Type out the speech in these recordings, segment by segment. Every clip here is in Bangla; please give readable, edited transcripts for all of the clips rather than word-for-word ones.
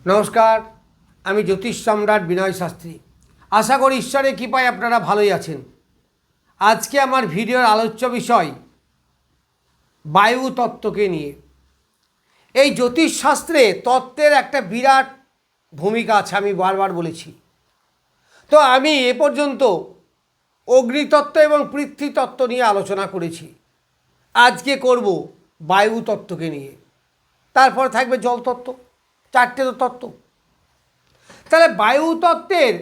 নমস্কার, আমি জ্যোতিষ সম্রাট বিনয় শাস্ত্রী। আশা করি ঈশ্বরের কৃপায় আপনারা ভালোই আছেন। আজকে আমার ভিডিওর আলোচ্য বিষয় বায়ু তত্ত্বকে নিয়ে। এই জ্যোতিষশাস্ত্রে তত্ত্বের একটা বিরাট ভূমিকা আছে, আমি বারবার বলেছি। তো আমি এ পর্যন্ত অগ্নিতত্ত্ব এবং পৃথ্বীতত্ত্ব নিয়ে আলোচনা করেছি। আজকে করব বায়ু তত্ত্বকে নিয়ে, তারপর থাকবে জলতত্ত্ব, চারটে তো তত্ত্ব। তাহলে বায়ুতত্ত্বের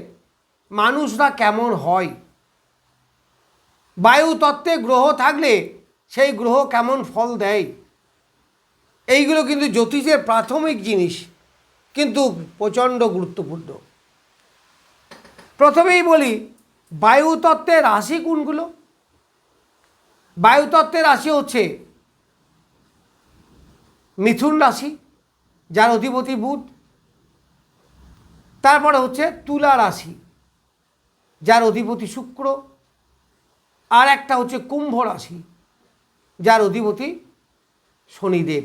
মানুষরা কেমন হয়, বায়ুতত্ত্বে গ্রহ থাকলে সেই গ্রহ কেমন ফল দেয়, এইগুলো কিন্তু জ্যোতিষের প্রাথমিক জিনিস, কিন্তু প্রচণ্ড গুরুত্বপূর্ণ। প্রথমেই বলি বায়ুতত্ত্বের রাশি কোনগুলো। বায়ুতত্ত্বের রাশি হচ্ছে মিথুন রাশি, যার অধিপতি বুধ। তারপরে হচ্ছে তুলা রাশি, যার অধিপতি শুক্র। আর একটা হচ্ছে কুম্ভ রাশি, যার অধিপতি শনিদেব।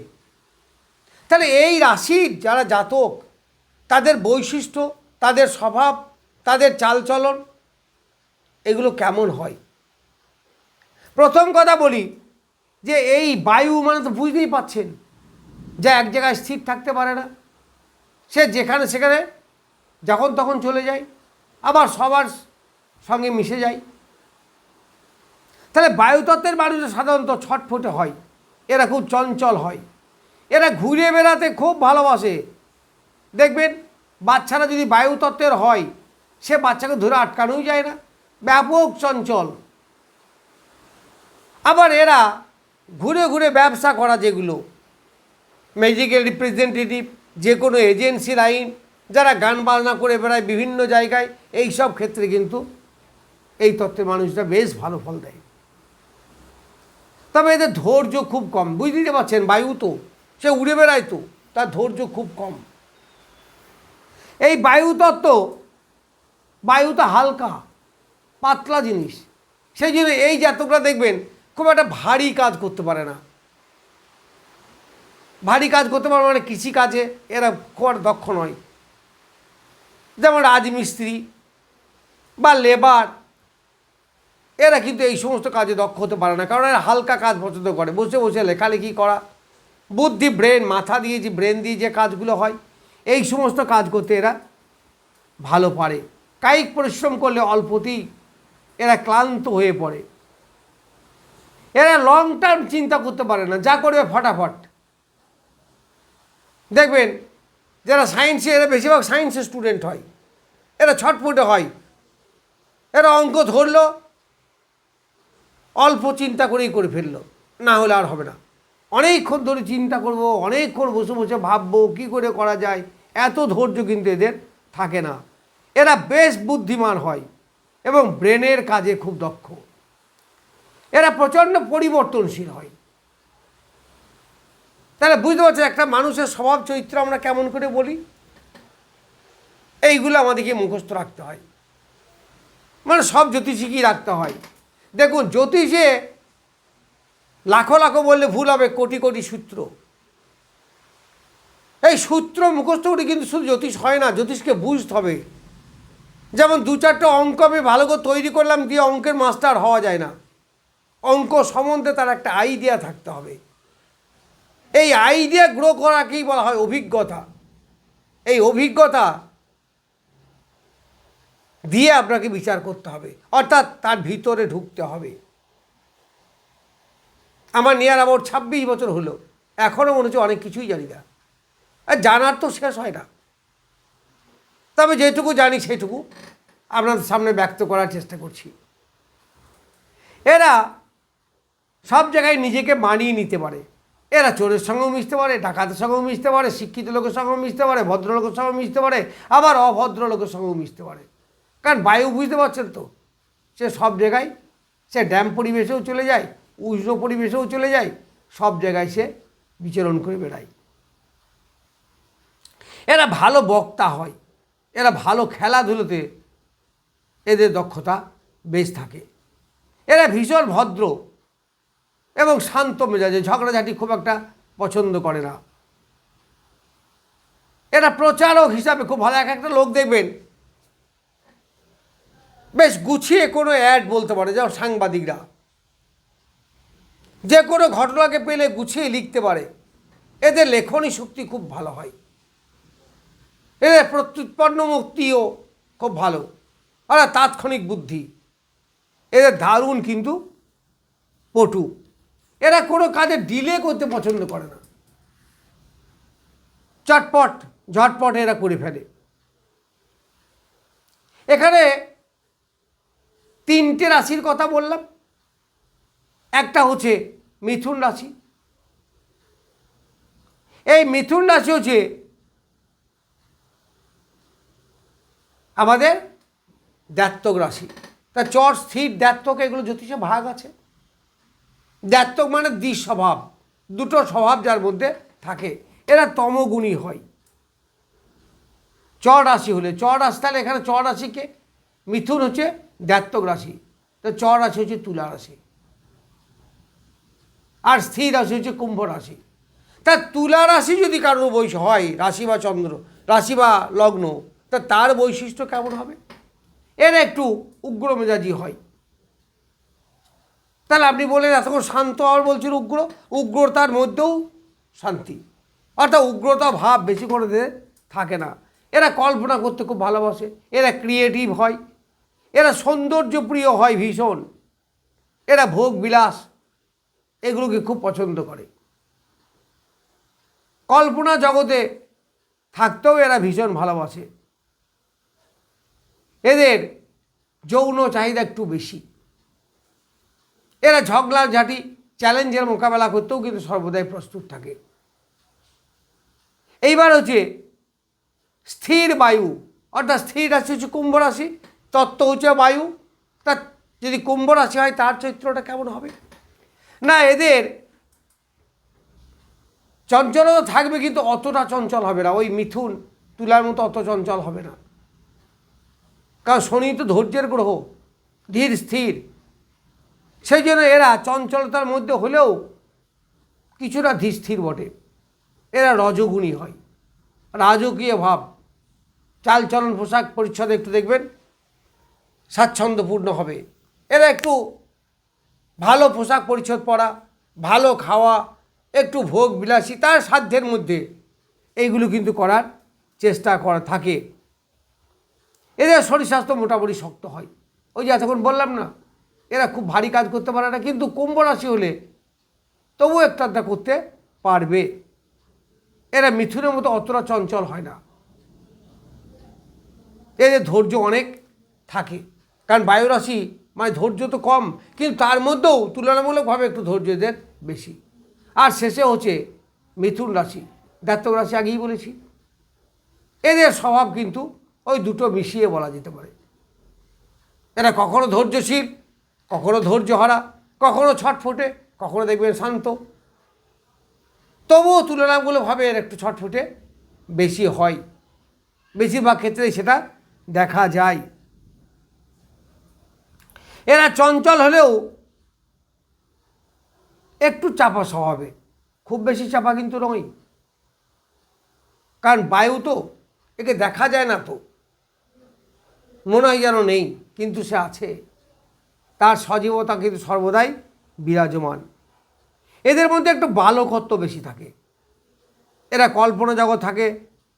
তাহলে এই রাশির যারা জাতক, তাদের বৈশিষ্ট্য, তাদের স্বভাব, তাদের চালচলন, এগুলো কেমন হয়। প্রথম কথা বলি যে এই বায়ু মানে তো বুঝতেই পাচ্ছেন, যা এক জায়গায় স্থির থাকতে পারে না, সে যেখানে সেখানে যখন তখন চলে যায়, আবার সবার সঙ্গে মিশে যায়। তাহলে বায়ুতত্ত্বের মানুষরা সাধারণত ছটফটে হয়, এরা খুব চঞ্চল হয়, এরা ঘুরে বেড়াতে খুব ভালোবাসে। দেখবেন বাচ্চারা যদি বায়ুতত্ত্বের হয়, সে বাচ্চাকে ধরে আটকানোই যায় না, ব্যাপক চঞ্চল। আবার এরা ঘুরে ঘুরে ব্যবসা করা, যেগুলো মেডিকেল রিপ্রেজেন্টেটিভ, যে কোনো এজেন্সি লাইন, যারা গান বাজনা করে বেড়ায় বিভিন্ন জায়গায়, এই সব ক্ষেত্রে কিন্তু এই তত্ত্বের মানুষরা বেশ ভালো ফল দেয়। তবে এদের ধৈর্য খুব কম, বুঝতে পারছেন, বায়ু তো সে উড়ে বেড়ায়, তো তার ধৈর্য খুব কম। এই বায়ুতত্ত্ব, বায়ুটা হালকা পাতলা জিনিস, সেই জন্য এই জাতকরা দেখবেন খুব একটা ভারী কাজ করতে পারে না। ভারী কাজ করতে পারে মানে কৃষিকাজে এরা খুব দক্ষ নয়, যেমন রাজমিস্ত্রি বা লেবার, এরা কিন্তু এই সমস্ত কাজে দক্ষ হতে পারে না, কারণ এরা হালকা কাজ পছন্দ করে, বসে বসে লেখালেখি করা, বুদ্ধি, ব্রেন, মাথা দিয়ে যে ব্রেন দিয়ে যে কাজগুলো হয়, এই সমস্ত কাজ করতে এরা ভালো পারে। কায়িক পরিশ্রম করলে অল্পতেই এরা ক্লান্ত হয়ে পড়ে। এরা লং টার্ম চিন্তা করতে পারে না, যা করবে ফটাফট। দেখবেন যারা সায়েন্সে, এরা বেশিরভাগ সায়েন্সের স্টুডেন্ট হয়, এরা ছটফটে হয়। এরা অঙ্ক ধরলো, অল্প চিন্তা করেই করে ফেললো, না হলে আর হবে না। অনেকক্ষণ ধরে চিন্তা করব, অনেকক্ষণ বসে বসে ভাববো কী করে করা যায়, এত ধৈর্য কিন্তু এদের থাকে না। এরা বেশ বুদ্ধিমান হয় এবং ব্রেনের কাজে খুব দক্ষ। এরা প্রচণ্ড পরিবর্তনশীল হয়। তাহলে বুঝতে পারছি একটা মানুষের স্বভাব চরিত্র আমরা কেমন করে বলি, এইগুলো আমাদেরকে মুখস্থ রাখতে হয়, মানে সব জ্যোতিষীকেই রাখতে হয়। দেখুন, জ্যোতিষে লাখো লাখো বললে ভুল হবে, কোটি কোটি সূত্র। এই সূত্র মুখস্থ করে কিন্তু শুধু জ্যোতিষ হয় না, জ্যোতিষকে বুঝতে হবে। যেমন দু চারটে অঙ্ক আমি ভালো করে তৈরি করলাম দিয়ে অঙ্কের মাস্টার হওয়া যায় না, অঙ্ক সম্বন্ধে তার একটা আইডিয়া থাকতে হবে। এই আইডিয়া গ্রো করাকেই বলা হয় অভিজ্ঞতা। এই অভিজ্ঞতা দিয়ে আপনাকে বিচার করতে হবে, অর্থাৎ তার ভিতরে ঢুকতে হবে। আমার নিয়ার আবার 26 বছর হলো, এখনও মনে হচ্ছে অনেক কিছুই জানি না, আর জানার তো শেষ হয় না। তবে যেটুকু জানি সেটুকু আপনাদের সামনে ব্যক্ত করার চেষ্টা করছি। এরা সব জায়গায় নিজেকে মানিয়ে নিতে পারে। এরা চোরের সঙ্গেও মিশতে পারে, ডাকাতের সঙ্গেও মিশতে পারে, শিক্ষিত লোকের সঙ্গেও মিশতে পারে, ভদ্রলোকের সঙ্গেও মিশতে পারে, আবার অভদ্র লোকের সঙ্গেও মিশতে পারে। কারণ বায়ু বুঝতে পারছেন তো, সে সব জায়গায়, সে ড্যাম পরিবেশেও চলে যায়, উষ্ণ পরিবেশেও চলে যায়, সব জায়গায় সে বিচরণ করে বেড়ায়। এরা ভালো বক্তা হয়, এরা ভালো খেলাধুলোতে এদের দক্ষতা বেশ থাকে। এরা ভীষণ ভদ্র এবং শান্ত মেজাজে, ঝগড়াঝাটি খুব একটা পছন্দ করে না। এরা প্রচারক হিসাবে খুব ভালো। এক একটা লোক দেখবেন বেশ গুছিয়ে কোনো অ্যাড বলতে পারে, যেমন সাংবাদিকরা যে কোনো ঘটনাকে পেলে গুছিয়ে লিখতে পারে, এদের লেখনী শক্তি খুব ভালো হয়, এদের প্রত্যুৎপন্ন মুক্তিও খুব ভালো, আর তাৎক্ষণিক বুদ্ধি, এদের দারুণ কিন্তু পটু। এরা কোনো কাজে ডিলে করতে পছন্দ করে না, চটপট ঝটপট এরা করে ফেলে। এখানে তিনটে রাশির কথা বললাম, একটা হচ্ছে মিথুন রাশি। এই মিথুন রাশি হচ্ছে আমাদের দ্ব্যর্থক রাশি। তা চর স্থির দ্ব্যর্থক, এগুলো জ্যোতিষে ভাগ আছে। দ্ব্যর্থক মানে দ্বিস্বভাব, দুটো স্বভাব যার মধ্যে থাকে, এরা তমগুণী হয়। চর রাশি হলে, চর রাশি তাহলে এখানে চর রাশিকে, মিথুন হচ্ছে দ্ব্যর্থক রাশি, তো চর রাশি হচ্ছে তুলা রাশি, আর স্থির রাশি হচ্ছে কুম্ভ রাশি। তা তুলা রাশি যদি কারোর বৈশিষ্ট্য হয়, রাশি বা চন্দ্র, রাশি বা লগ্ন, তা তার বৈশিষ্ট্য কেমন হবে? এরা একটু উগ্র মেজাজি হয়। তাহলে আপনি বলেন এতক্ষণ শান্ত, আর বলছেন উগ্র, উগ্রতার মধ্যেও শান্তি, অর্থাৎ উগ্রতা ভাব বেশি করে থাকে না। এরা কল্পনা করতে খুব ভালোবাসে, এরা ক্রিয়েটিভ হয়, এরা সৌন্দর্যপ্রিয় হয় ভীষণ, এরা ভোগ বিলাস এগুলোকে খুব পছন্দ করে, কল্পনা জগতে থাকতেও এরা ভীষণ ভালোবাসে। এদের যৌন চাহিদা একটু বেশি, এরা ঝগড়া ঝাঁটি চ্যালেঞ্জের মোকাবেলা করতেও কিন্তু সর্বদাই প্রস্তুত থাকে। এইবার হচ্ছে স্থির বায়ু, অর্থাৎ স্থির রাশি হচ্ছে কুম্ভ রাশি, তত্ত্ব হচ্ছে বায়ু। তা যদি কুম্ভ রাশি হয় তার চরিত্রটা কেমন হবে? না, এদের চঞ্চলতা থাকবে কিন্তু অতটা চঞ্চল হবে না, ওই মিথুন তুলার মতো অত চঞ্চল হবে না, কারণ শনি তো ধৈর্যের গ্রহ, ধীর স্থির। সেই জন্য এরা চঞ্চলতার মধ্যে হলেও কিছুটা ধীর স্থির বটে। এরা রজগুণী হয়, রাজকীয় ভাব, চালচলন পোশাক পরিচ্ছদ একটু দেখবেন স্বাচ্ছন্দ্যপূর্ণ হবে। এরা একটু ভালো পোশাক পরিচ্ছদ পরা, ভালো খাওয়া, একটু ভোগ বিলাসী, তার সাধ্যের মধ্যে এইগুলো কিন্তু করার চেষ্টা করা থাকে। এদের শরীর স্বাস্থ্য মোটামুটি শক্ত হয়। ওই যে এতক্ষণ বললাম না, এরা খুব ভারী কাজ করতে পারে না, কিন্তু কুম্ভ রাশি হলে তবুও একটা করতে পারবে। এরা মিথুনের মতো অতটা চঞ্চল হয় না, এদের ধৈর্য অনেক থাকে, কারণ বায়ু রাশি মানে ধৈর্য তো কম, কিন্তু তার মধ্যেও তুলনামূলকভাবে একটু ধৈর্য এদের বেশি। আর শেষে হচ্ছে মিথুন রাশি, দ্ব্যর্থক রাশি আগেই বলেছি। এদের স্বভাব কিন্তু ওই দুটো মিশিয়ে বলা যেতে পারে। এরা কখনো ধৈর্যশীল, কখনো ধৈর্যহারা, কখনো ছটফটে, কখনো দেখবেন শান্ত, তবুও তুলনামূলকভাবে এর একটু ছটফটে বেশি হয়, বেশিরভাগ ক্ষেত্রেই সেটা দেখা যায়। এরা চঞ্চল হলেও একটু চাপা স্বভাবে, খুব বেশি চাপা কিন্তু নয়, কারণ বায়ু তো, একে দেখা যায় না, তো মনে হয় যেন নেই, কিন্তু সে আছে, তার সজীবতা কিন্তু সর্বদাই বিরাজমান। এদের মধ্যে একটু বালকত্ব বেশি থাকে, এরা কল্পনা জগৎ থাকে,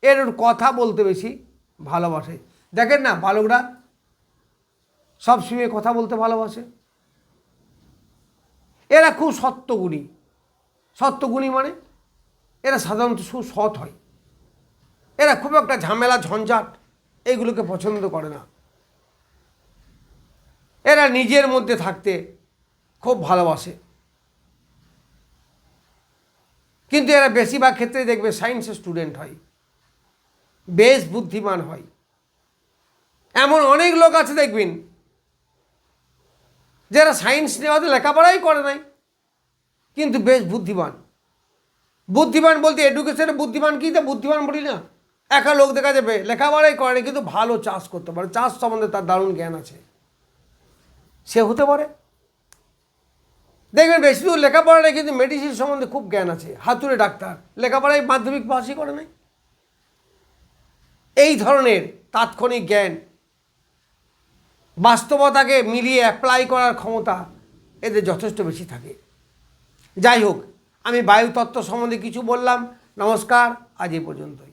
এর কথা বলতে বেশি ভালোবাসে। দেখেন না, বালকরা সবসময় কথা বলতে ভালোবাসে। এরা খুব সত্যগুণী, সত্যগুণী মানে এরা সাধারণত সুসৎ হয়, এরা খুব একটা ঝামেলা ঝঞ্ঝাট এইগুলোকে পছন্দ করে না, এরা নিজের মধ্যে থাকতে খুব ভালোবাসে। কিন্তু এরা বেশিরভাগ ক্ষেত্রে দেখবে সায়েন্সের স্টুডেন্ট হয়, বেশ বুদ্ধিমান হয়। এমন অনেক লোক আছে দেখবেন যারা সায়েন্স নেওয়াতে লেখাপড়াই করে নাই, কিন্তু বেশ বুদ্ধিমান। বুদ্ধিমান বলতে এডুকেশনে বুদ্ধিমান কি, তা বুদ্ধিমান বলি না, একা লোক দেখা যাবে লেখাপড়াই করে না কিন্তু ভালো চাষ করতে পারে, চাষ সম্বন্ধে তার দারুণ জ্ঞান আছে, সে হতে পারে। দেখবেন বেশি দূর লেখাপড়া নেই কিন্তু মেডিসিন সম্বন্ধে খুব জ্ঞান আছে, হাতুড়ে ডাক্তার, লেখাপড়ায় মাধ্যমিক পাশই করে নাই, এই ধরনের তাৎক্ষণিক জ্ঞান, বাস্তবতাকে মিলিয়ে অ্যাপ্লাই করার ক্ষমতা এদের যথেষ্ট বেশি থাকে। যাই হোক, আমি বায়ুতত্ত্ব সম্বন্ধে কিছু বললাম। নমস্কার, আজ এই পর্যন্তই।